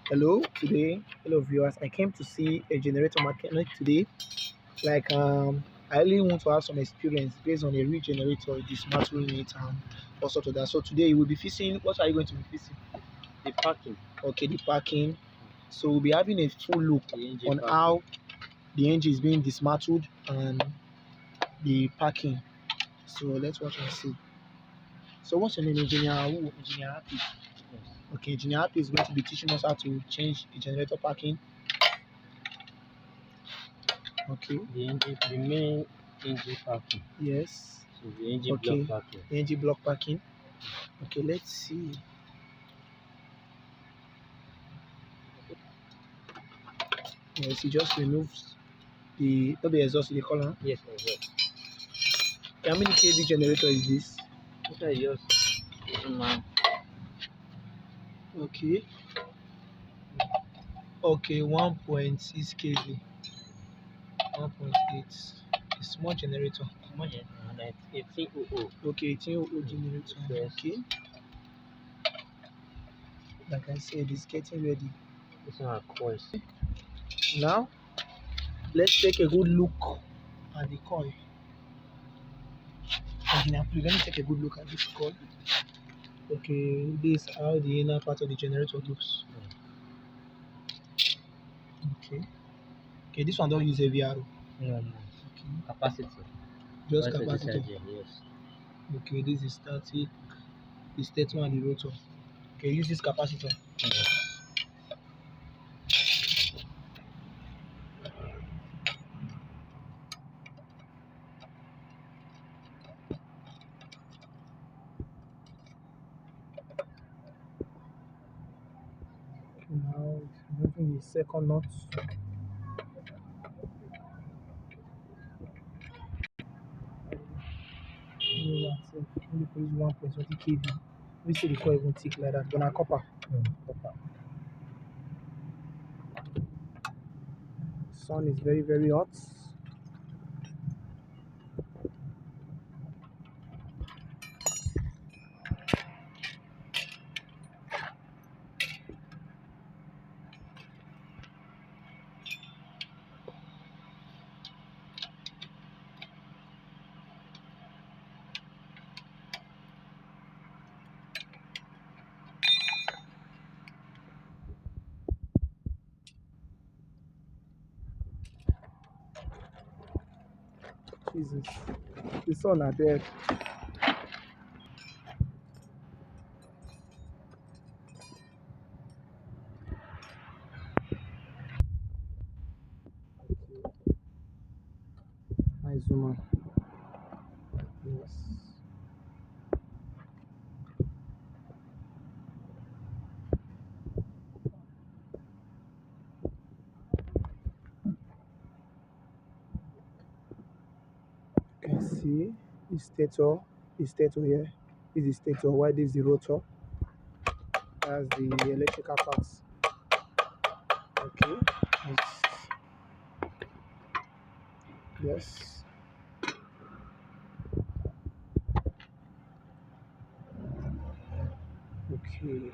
Hello viewers. I came to see a generator mechanic today. Like I really want to have some experience based on a real generator, dismantling it and all sort of that. So today we'll be fixing. What are you going to be fixing? The parking. Okay, the parking. So we'll be having a full look on parking. how the engine is being dismantled and the parking. So let's watch and see. So what's your name, Engineer? Who? Engineer Happy. Yes. Okay, Engineer Happy is going to be teaching us how to change the generator parking. Okay. The main engine parking. Yes. So the engine block parking. The engine block parking. Okay, let's see. Yes, he just removes the exhaust in the column. Yes, exhaust. How many kV generator is this? Okay, yes. Okay. Okay, 1.6 kV. 1.8. A small generator. Small generator. 1800. Okay, 1800 generator. Yes. Okay. Like I said, it's getting ready. This one are coils. Now, let's take a good look at the coil. Engineer, please let me take a good look at this coil. Okay, this is how the inner part of the generator looks. Okay. Okay, this one don't use a VRO. No. Okay. Capacity. Just capacitor. Yes. Okay, this is static. The stator and the rotor. Okay, use this capacitor. Yes. Now moving the second knot. Only produce 1.20 kV. We see the coil won't tick like that, but now copper. Copper. Sun is very, very hot. Jesus, the sun are there. Nice woman. Yes. You can see the stator here. This is the stator. Why this is the rotor? That's the electrical parts. Okay. Yes. Okay.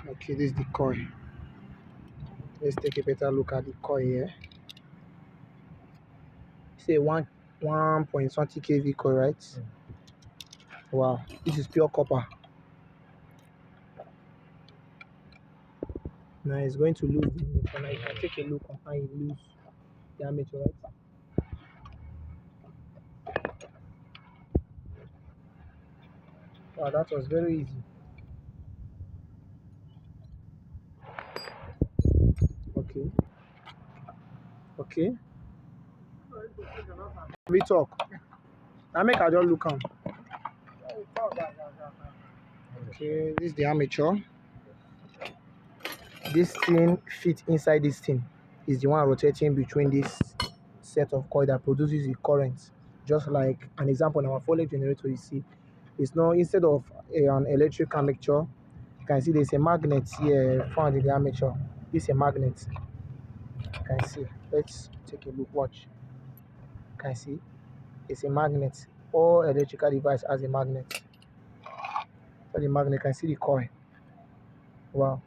Okay, this is the coil. Let's take a better look at the coil here. Say 1.20 kV coil, right? Wow, this is pure copper. Now it's going to lose the armature. Now you can take a look on how you lose the armature, right? Wow, that was very easy. Okay. Okay. We talk. I make I just look on. Okay, this is the armature. This thing fits inside this thing. Is the one rotating between this set of coil that produces the current. Just like an example in our foliage generator, you see, it's not instead of an electric armature, you can see there's a magnet here found in the armature. This is a magnet. You can see. Let's take a look. Watch. You can see it's a magnet. All electrical device has a magnet. So the magnet, you can see the coil. Wow.